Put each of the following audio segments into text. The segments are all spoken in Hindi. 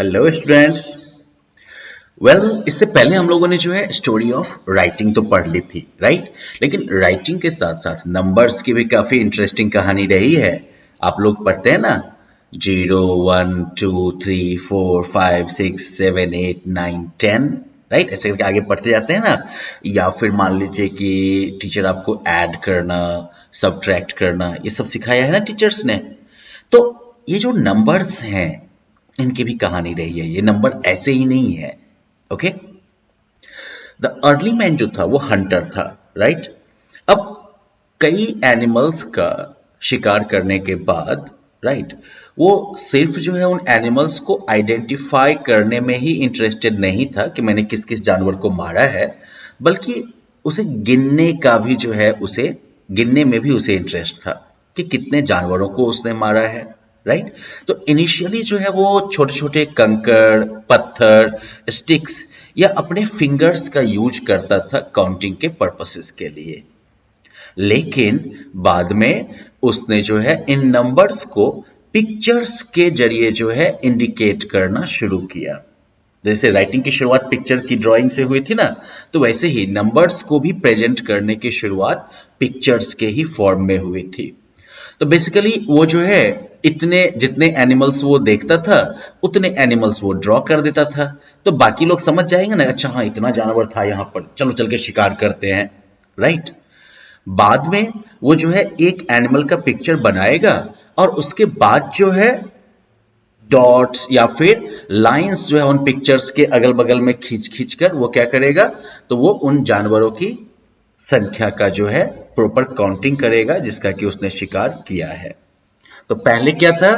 Hello students. इससे पहले हम लोगों ने जो है स्टोरी ऑफ राइटिंग तो पढ़ ली थी, राइट। लेकिन राइटिंग के साथ साथ नंबर्स की भी काफी इंटरेस्टिंग कहानी रही है। आप लोग पढ़ते हैं ना, 0 1 2 3 4 5 6 7 8 9 10, राइट। ऐसे करके आगे पढ़ते जाते हैं ना। या फिर मान लीजिए कि टीचर आपको ऐड करना, सबट्रैक्ट करना, ये सब सिखाया है ना टीचर्स ने। तो ये जो नंबर्स हैं, इनकी भी कहानी रही है। ये नंबर ऐसे ही नहीं है। ओके। द अर्ली मैन जो था वो हंटर था, राइट। अब कई एनिमल्स का शिकार करने के बाद, राइट, वो सिर्फ जो है उन एनिमल्स को आइडेंटिफाई करने में ही इंटरेस्टेड नहीं था कि मैंने किस किस जानवर को मारा है, बल्कि उसे गिनने का भी जो है, उसे गिनने में भी उसे इंटरेस्ट था कि कितने जानवरों को उसने मारा है, राइट। तो इनिशियली जो है वो छोटे छोटे कंकड़, पत्थर, स्टिक्स या अपने फिंगर्स का यूज करता था काउंटिंग के पर्पसेस के लिए। लेकिन बाद में उसने जो है इन नंबर्स को पिक्चर्स के जरिए जो है इंडिकेट करना शुरू किया। जैसे राइटिंग की शुरुआत पिक्चर की ड्राइंग से हुई थी ना, तो वैसे ही नंबर्स को भी प्रेजेंट करने की शुरुआत पिक्चर्स के ही फॉर्म में हुई थी। तो बेसिकली वो जो है इतने जितने एनिमल्स वो देखता था उतने एनिमल्स वो ड्रॉ कर देता था। तो बाकी लोग समझ जाएंगे ना, अच्छा हाँ इतना जानवर था यहाँ पर, चलो चल के शिकार करते हैं, राइट। बाद में वो जो है एक एनिमल का पिक्चर बनाएगा और उसके बाद जो है डॉट्स या फिर लाइंस जो है उन पिक्चर्स के अगल बगल में खींच खींच कर वो क्या करेगा, तो वो उन जानवरों की संख्या का जो है प्रॉपर काउंटिंग करेगा जिसका कि उसने शिकार किया है। तो पहले क्या था,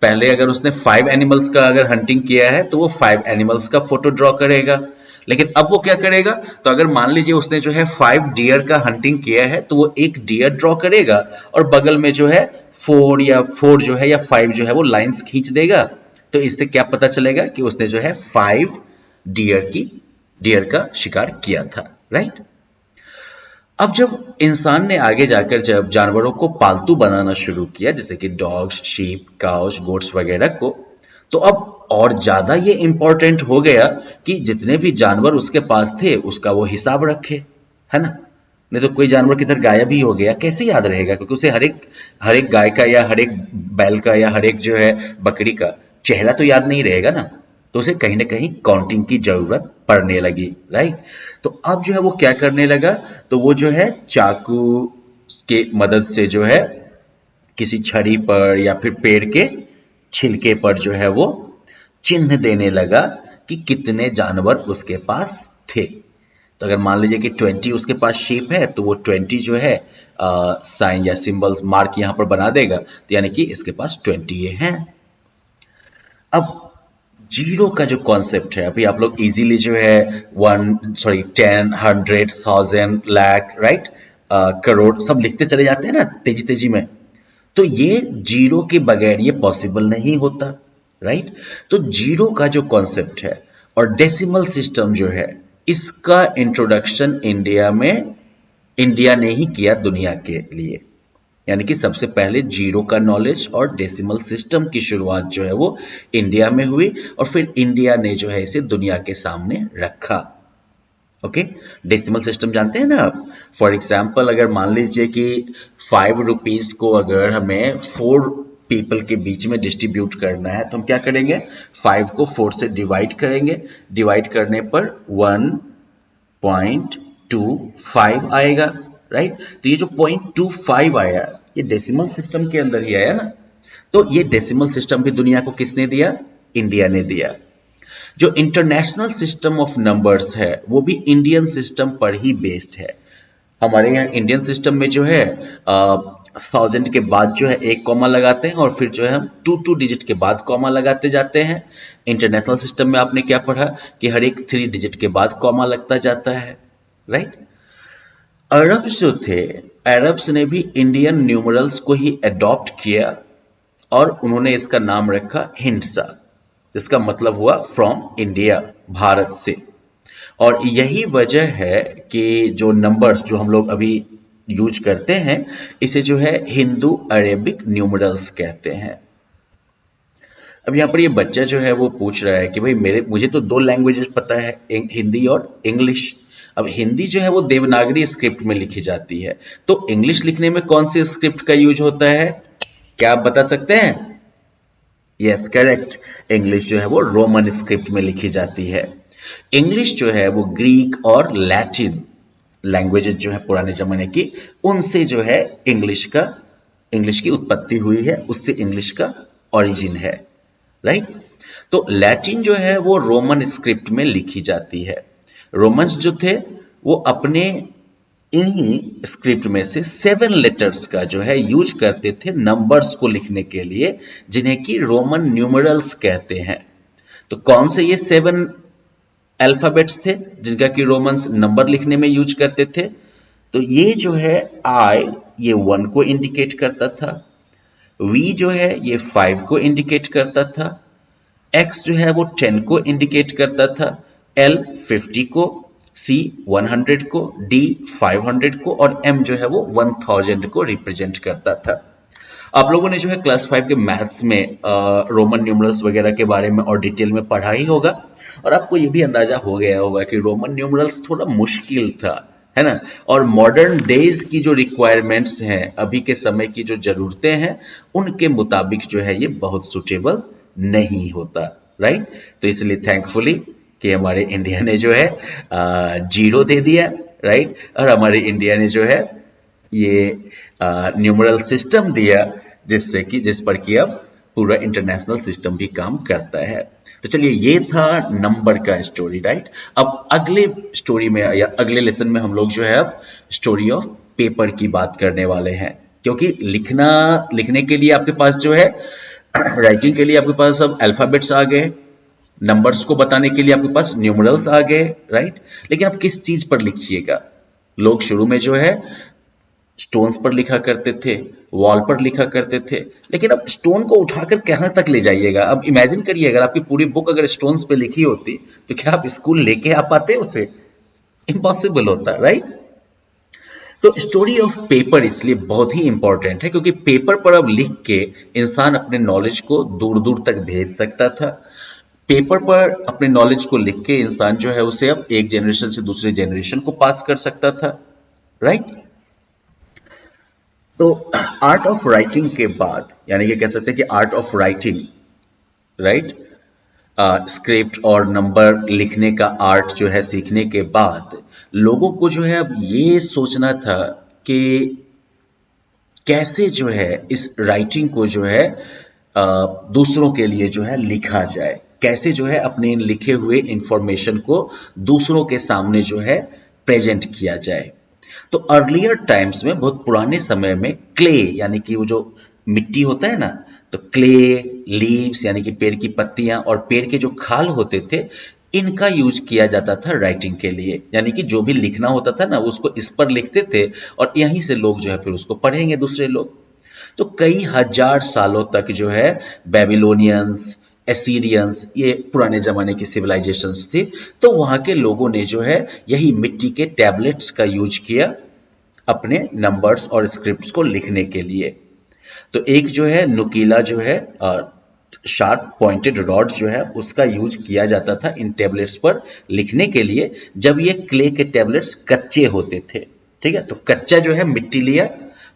पहले अगर उसने 5 एनिमल्स का अगर हंटिंग किया है तो वो 5 एनिमल्स का फोटो ड्रॉ करेगा। लेकिन अब वो क्या करेगा, तो अगर मान लीजिए उसने जो है 5 डियर का हंटिंग किया है तो वो एक डियर ड्रॉ करेगा और बगल में जो है 4 जो है या 5 जो है वो लाइंस खींच देगा। तो इससे क्या पता चलेगा कि उसने जो है 5 डियर का शिकार किया था, राइट। अब जब इंसान ने आगे जाकर जब जानवरों को पालतू बनाना शुरू किया, जैसे कि डॉग्स, शीप, काउस, गोट्स वगैरह को, तो अब और ज्यादा ये इंपॉर्टेंट हो गया कि जितने भी जानवर उसके पास थे उसका वो हिसाब रखे, है ना। नहीं तो कोई जानवर किधर गायब ही हो गया कैसे याद रहेगा, क्योंकि उसे हर एक गाय का या हर एक बैल का या हर एक जो है बकरी का चेहरा तो याद नहीं रहेगा ना। तो उसे कहीं ना कहीं काउंटिंग की जरूरत पड़ने लगी, राइट। तो अब जो है वो क्या करने लगा, तो वो जो है चाकू के मदद से जो है किसी छड़ी पर या फिर पेड़ के छिलके पर जो है वो चिन्ह देने लगा कि कितने जानवर उसके पास थे। तो अगर मान लीजिए कि 20 उसके पास शीप है तो वो 20 जो है साइन या सिंबल्स मार्क यहां पर बना देगा, तो यानी कि इसके पास 20 ये हैं। अब जीरो का जो कॉन्सेप्ट है, अभी आप लोग इजीली जो है 10 100 1000 लाख, राइट, करोड़ सब लिखते चले जाते हैं ना तेजी तेजी में। तो ये जीरो के बगैर ये पॉसिबल नहीं होता, राइट। तो जीरो का जो कॉन्सेप्ट है और डेसिमल सिस्टम जो है, इसका इंट्रोडक्शन इंडिया ने ही किया दुनिया के लिए। यानी कि सबसे पहले जीरो का नॉलेज और डेसिमल सिस्टम की शुरुआत जो है वो इंडिया में हुई और फिर इंडिया ने जो है इसे दुनिया के सामने रखा। ओके। डेसिमल सिस्टम जानते हैं ना आप। फॉर एग्जाम्पल अगर मान लीजिए कि 5 रुपीज को अगर हमें 4 पीपल के बीच में डिस्ट्रीब्यूट करना है तो हम क्या करेंगे, 5 को 4 से डिवाइड करेंगे। डिवाइड करने पर 1.25 आएगा, राइट। तो ये जो 0.25 आया ये डेसिमल सिस्टम के अंदर ही आया ना। तो ये डेसिमल सिस्टम भी दुनिया को किसने दिया, इंडिया ने दिया। जो इंटरनेशनल सिस्टम ऑफ नंबर्स है वो भी इंडियन सिस्टम पर ही बेस्ड है। हमारे यहाँ इंडियन सिस्टम में जो है 1000 के बाद जो है एक कॉमा लगाते हैं और फिर जो है हम 2 डिजिट के बाद कॉमा लगाते जाते हैं। इंटरनेशनल सिस्टम में आपने क्या पढ़ा कि हर एक 3 डिजिट के बाद कॉमा लगता जाता है, राइट। अरब्स जो थे, अरब्स ने भी इंडियन न्यूमरल्स को ही अडॉप्ट किया और उन्होंने इसका नाम रखा हिंसा, जिसका मतलब हुआ फ्रॉम इंडिया, भारत से। और यही वजह है कि जो नंबर्स जो हम लोग अभी यूज करते हैं इसे जो है हिंदू अरेबिक न्यूमरल्स कहते हैं। अब यहाँ पर ये बच्चा जो है वो पूछ रहा है कि भाई मुझे तो दो लैंग्वेजेस पता है, हिंदी और इंग्लिश। अब हिंदी जो है वो देवनागरी स्क्रिप्ट में लिखी जाती है, तो इंग्लिश लिखने में कौन सी स्क्रिप्ट का यूज होता है, क्या आप बता सकते हैं? Yes, correct. इंग्लिश जो है वो रोमन स्क्रिप्ट में लिखी जाती है। इंग्लिश जो है वो ग्रीक और लैटिन लैंग्वेजेस जो है पुराने जमाने की, उनसे जो है इंग्लिश की उत्पत्ति हुई है, उससे इंग्लिश का ओरिजिन है, राइट। तो लैटिन जो है वो रोमन स्क्रिप्ट में लिखी जाती है। रोमन्स जो थे वो अपने इन्हीं स्क्रिप्ट में से 7 लेटर्स का जो है यूज करते थे नंबर्स को लिखने के लिए, जिन्हें कि रोमन न्यूमरल्स कहते हैं। तो कौन से ये 7 अल्फाबेट्स थे जिनका कि रोमन्स नंबर लिखने में यूज करते थे? तो ये जो है आई, ये 1 को इंडिकेट करता था। वी जो है ये 5 को इंडिकेट करता था। एक्स जो है वो 10 को इंडिकेट करता था। एल 50 को, सी 100 को, डी 500 को और एम जो है वो 1000 को रिप्रेजेंट करता था। आप लोगों ने जो है क्लास 5 के मैथ्स में रोमन न्यूमरल्स वगैरह के बारे में और डिटेल में पढ़ा ही होगा, और आपको ये भी अंदाजा हो गया होगा कि रोमन न्यूमरल्स थोड़ा मुश्किल था, है ना। और मॉडर्न डेज की जो रिक्वायरमेंट्स हैं, अभी के समय की जो जरूरतें हैं, उनके मुताबिक जो है ये बहुत सुटेबल नहीं होता, राइट। तो इसलिए थैंकफुली कि हमारे इंडिया ने जो है 0 दे दिया, राइट, और हमारे इंडिया ने जो है ये न्यूमरल सिस्टम दिया, जिस पर कि अब पूरा इंटरनेशनल सिस्टम भी काम करता है। तो चलिए, ये था नंबर का स्टोरी, राइट। अब अगले स्टोरी में या अगले लेसन में हम लोग जो है अब स्टोरी ऑफ पेपर की बात करने वाले हैं, क्योंकि लिखने के लिए आपके पास जो है राइटिंग के लिए आपके पास अब अल्फाबेट्स आ गए, नंबर्स को बताने के लिए आपके पास न्यूमरल्स आ गए, राइट। लेकिन अब किस चीज पर लिखिएगा? लोग शुरू में जो है स्टोन्स पर लिखा करते थे, वॉल पर लिखा करते थे, लेकिन अब स्टोन को उठाकर कहां तक ले जाइएगा? अब इमेजिन करिए, अगर आपकी पूरी बुक अगर स्टोन्स पे लिखी होती तो क्या आप स्कूल लेके आ पाते उसे? इम्पॉसिबल होता, राइट। तो स्टोरी ऑफ पेपर इसलिए बहुत ही इंपॉर्टेंट है क्योंकि पेपर पर अब लिख के इंसान अपने नॉलेज को दूर दूर तक भेज सकता था। पेपर पर अपने नॉलेज को लिख के इंसान जो है उसे अब एक जनरेशन से दूसरे जनरेशन को पास कर सकता था, राइट। तो आर्ट ऑफ राइटिंग के बाद, यानी कि कह सकते हैं कि art of writing, right, script और नंबर लिखने का आर्ट जो है सीखने के बाद लोगों को जो है अब ये सोचना था कि कैसे जो है इस राइटिंग को जो है दूसरों के लिए जो है लिखा जाए, कैसे जो है अपने लिखे हुए इंफॉर्मेशन को दूसरों के सामने जो है प्रेजेंट किया जाए। तो अर्लियर टाइम्स में, बहुत पुराने समय में, क्ले यानी कि वो जो मिट्टी होता है ना, तो क्ले, लीव्स यानी कि पेड़ की पत्तियां और पेड़ के जो खाल होते थे, इनका यूज किया जाता था राइटिंग के लिए। यानी कि जो भी लिखना होता था ना, उसको इस पर लिखते थे और यहीं से लोग जो है फिर उसको पढ़ेंगे दूसरे लोग। तो कई हजार सालों तक जो है बेबीलोनियंस, एसीरियंस, ये पुराने जमाने की सिविलाइजेशंस थी, तो वहां के लोगों ने जो है यही मिट्टी के टैबलेट्स का यूज किया अपने नंबर्स और स्क्रिप्ट्स को लिखने के लिए। तो एक जो है नुकीला जो है शार्प पॉइंटेड रॉड जो है उसका यूज किया जाता था इन टैबलेट्स पर लिखने के लिए, जब ये क्ले के टैबलेट्स कच्चे होते थे। ठीक है, तो कच्चा जो है मिट्टी लिया,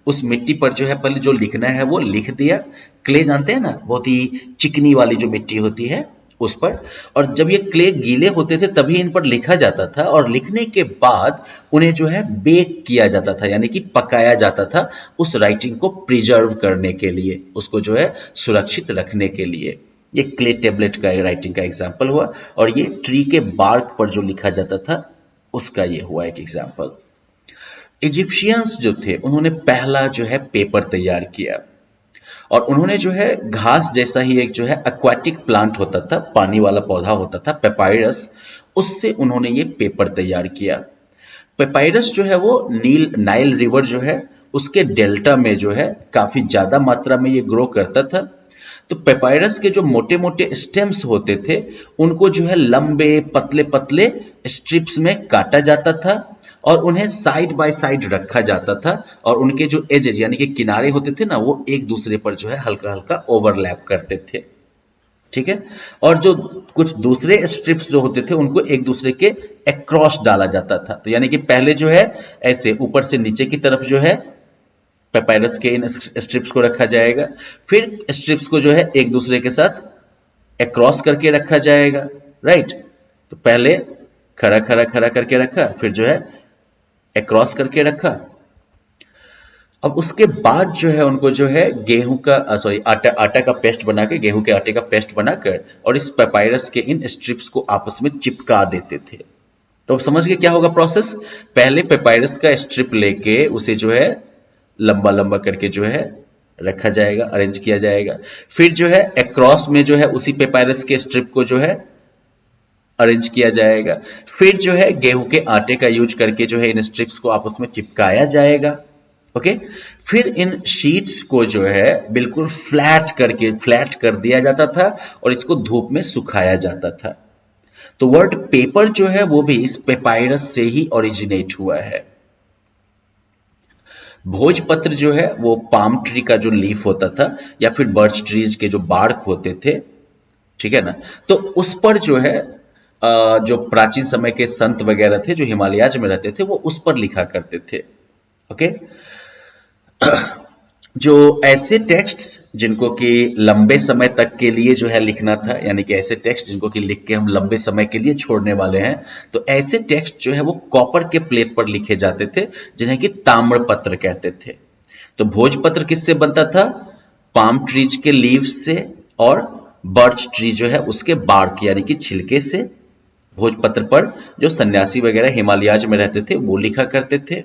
उस मिट्टी पर जो है पहले जो लिखना है वो लिख दिया। क्ले जानते हैं ना, बहुत ही चिकनी वाली जो मिट्टी होती है उस पर। और जब ये क्ले गीले होते थे तभी इन पर लिखा जाता था, और लिखने के बाद उन्हें जो है बेक किया जाता था, यानी कि पकाया जाता था उस राइटिंग को प्रिजर्व करने के लिए, उसको जो है सुरक्षित रखने के लिए। ये क्ले टेबलेट का राइटिंग का एग्जाम्पल हुआ, और ये ट्री के बार्क पर जो लिखा जाता था उसका ये हुआ एक एग्जाम्पल। इजिप्शियंस जो थे उन्होंने पहला जो है पेपर तैयार किया, और उन्होंने जो है घास जैसा ही एक जो है एक्वाटिक प्लांट होता था, पानी वाला पौधा होता था, पेपायरस, उससे उन्होंने ये पेपर तैयार किया। पेपायरस जो है वो नाइल रिवर जो है उसके डेल्टा में जो है काफी ज्यादा मात्रा में ये ग्रो करता था। तो पेपायरस के जो मोटे मोटे स्टेम्स होते थे उनको जो है लंबे पतले पतले स्ट्रिप्स में काटा जाता था, और उन्हें साइड बाय साइड रखा जाता था, और उनके जो एजेस यानी कि किनारे होते थे ना, वो एक दूसरे पर जो है हल्का हल्का ओवरलैप करते थे। ठीक है। और जो कुछ दूसरे स्ट्रिप्स जो होते थे उनको एक दूसरे के अक्रॉस डाला जाता था। तो यानी कि पहले जो है ऐसे ऊपर से नीचे की तरफ जो है पेपायरस के इन स्ट्रिप्स को रखा जाएगा, फिर स्ट्रिप्स को जो है एक दूसरे के साथ अक्रॉस करके रखा जाएगा, राइट। तो पहले खड़ा खड़ा खड़ा करके रखा, फिर जो है अक्रॉस करके रखा। अब उसके बाद जो है उनको जो है गेहूं का सॉरी आटा आटा का पेस्ट बना के, गेहूं के आटे का पेस्ट बनाकर और इस पेपायरस के इन स्ट्रिप्स को आपस में चिपका देते थे। तो अब समझ गए क्या होगा प्रोसेस। पहले पेपायरस का स्ट्रिप लेके उसे जो है लंबा लंबा करके जो है रखा जाएगा, अरेंज किया जाएगा। फिर जो है अक्रॉस में जो है उसी पेपायरस के स्ट्रिप को जो है अरेंज किया जाएगा। फिर जो है गेहूं के आटे का यूज करके जो है इन स्ट्रिप्स को आपस में चिपकाया जाएगा। ओके। फिर इन शीट्स को जो है बिल्कुल फ्लैट कर दिया जाता था और इसको धूप में सुखाया जाता था। तो वर्ड पेपर जो है वो भी इस पेपायरस से ही ओरिजिनेट हुआ है। भोजपत्र जो है वो पाम ट्री का जो लीफ होता था या फिर बर्च ट्रीज के जो बार्क होते थे, ठीक है ना, तो उस पर जो है जो प्राचीन समय के संत वगैरह थे जो हिमालयाज में रहते थे वो उस पर लिखा करते थे। ओके। जो ऐसे टेक्स्ट जिनको कि लंबे समय तक के लिए जो है लिखना था, यानी कि ऐसे टेक्स्ट जिनको कि लिख के हम लंबे समय के लिए छोड़ने वाले हैं, तो ऐसे टेक्स्ट जो है वो कॉपर के प्लेट पर लिखे जाते थे जिन्हें कि ताम्रपत्र कहते थे। तो भोजपत्र किससे बनता था? पाम ट्रीज के लीव्स से और बर्च ट्री जो है उसके बार्क यानी कि छिलके से। भोजपत्र पर जो सन्यासी वगैरह हिमालयाज में रहते थे वो लिखा करते थे।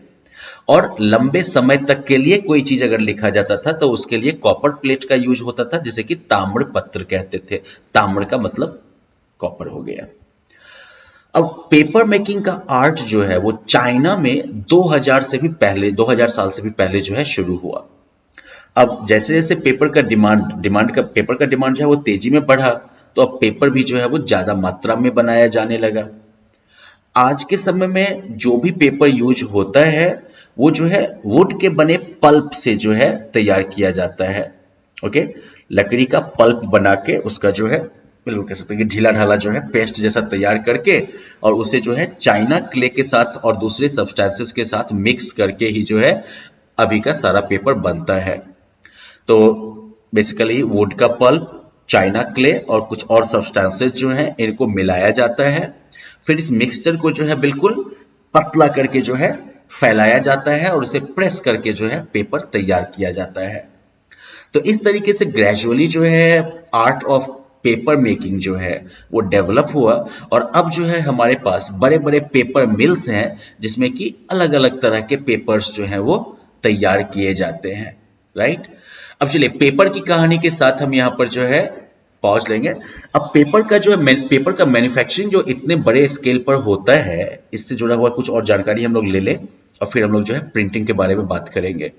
और लंबे समय तक के लिए कोई चीज अगर लिखा जाता था तो उसके लिए कॉपर प्लेट का यूज होता था जिसे कि ताम्र पत्र कहते थे। ताम्र का मतलब कॉपर हो गया। अब पेपर मेकिंग का आर्ट जो है वो चाइना में 2000 से भी पहले 2000 साल से भी पहले जो है शुरू हुआ। अब जैसे जैसे पेपर का डिमांड जो है वो तेजी में बढ़ा, तो अब पेपर भी जो है वो ज्यादा मात्रा में बनाया जाने लगा। आज के समय में जो भी पेपर यूज होता है वो जो है वुड के बने पल्प से जो है तैयार किया जाता है। ओके। लकड़ी का पल्प बना के उसका जो है बिल्कुल कह सकते हैं कि ढीला ढाला जो है पेस्ट जैसा तैयार करके और उसे जो है चाइना क्ले के साथ और दूसरे सब्सटेंसेस के साथ मिक्स करके ही जो है अभी का सारा पेपर बनता है। तो बेसिकली वुड का पल्प, चाइना क्ले और कुछ और सब्सटेंसेस जो हैं इनको मिलाया जाता है। फिर इस मिक्सचर को जो है बिल्कुल पतला करके जो है फैलाया जाता है और उसे प्रेस करके जो है पेपर तैयार किया जाता है। तो इस तरीके से ग्रेजुअली जो है आर्ट ऑफ पेपर मेकिंग जो है वो डेवलप हुआ और अब जो है हमारे पास बड़े बड़े पेपर मिल्स हैं जिसमें कि अलग अलग तरह के पेपर्स जो हैं वो तैयार किए जाते हैं, राइट। अब चलिए पेपर की कहानी के साथ हम यहाँ पर जो है पॉज लेंगे। अब पेपर का जो है पेपर का मैन्युफैक्चरिंग जो इतने बड़े स्केल पर होता है, इससे जुड़ा हुआ कुछ और जानकारी हम लोग ले लें और फिर हम लोग जो है प्रिंटिंग के बारे में बात करेंगे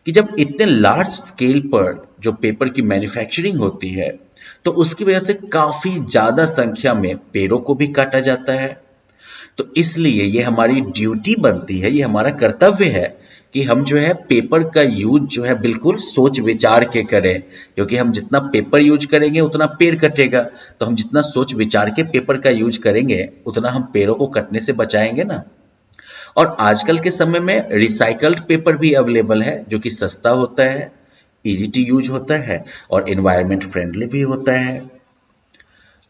कि जब इतने लार्ज स्केल पर जो पेपर की मैन्युफैक्चरिंग होती है तो उसकी वजह से काफी ज्यादा संख्या में पेड़ों को भी काटा जाता है। तो इसलिए ये हमारी ड्यूटी बनती है, ये हमारा कर्तव्य है कि हम जो है पेपर का यूज जो है बिल्कुल सोच विचार के करें, क्योंकि हम जितना पेपर यूज करेंगे उतना पेड़ कटेगा। तो हम जितना सोच विचार के पेपर का यूज करेंगे उतना हम पेड़ों को कटने से बचाएंगे ना। और आजकल के समय में रिसाइकल्ड पेपर भी अवेलेबल है जो कि सस्ता होता है, इजी टू यूज होता है और एनवायरमेंट फ्रेंडली भी होता है।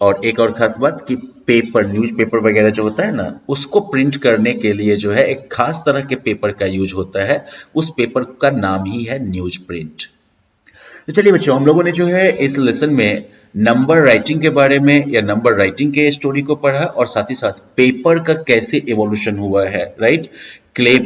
और एक और खास बात कि पेपर न्यूज़पेपर वगैरह जो होता है ना उसको प्रिंट करने के लिए जो है एक खास तरह के पेपर का यूज होता है। उस पेपर का नाम ही है न्यूज प्रिंट। तो चलिए बच्चों, हम लोगों ने जो है इस लेसन में नंबर राइटिंग के बारे में या नंबर राइटिंग के स्टोरी को पढ़ा और साथ ही साथ पेपर का कैसे इवोल्यूशन हुआ है, राइट। क्ले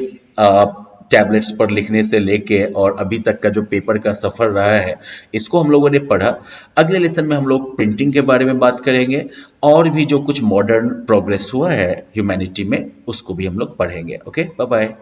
टैबलेट्स पर लिखने से लेके और अभी तक का जो पेपर का सफर रहा है इसको हम लोगों ने पढ़ा। अगले लेसन में हम लोग प्रिंटिंग के बारे में बात करेंगे और भी जो कुछ मॉडर्न प्रोग्रेस हुआ है ह्यूमैनिटी में उसको भी हम लोग पढ़ेंगे। Okay, bye bye.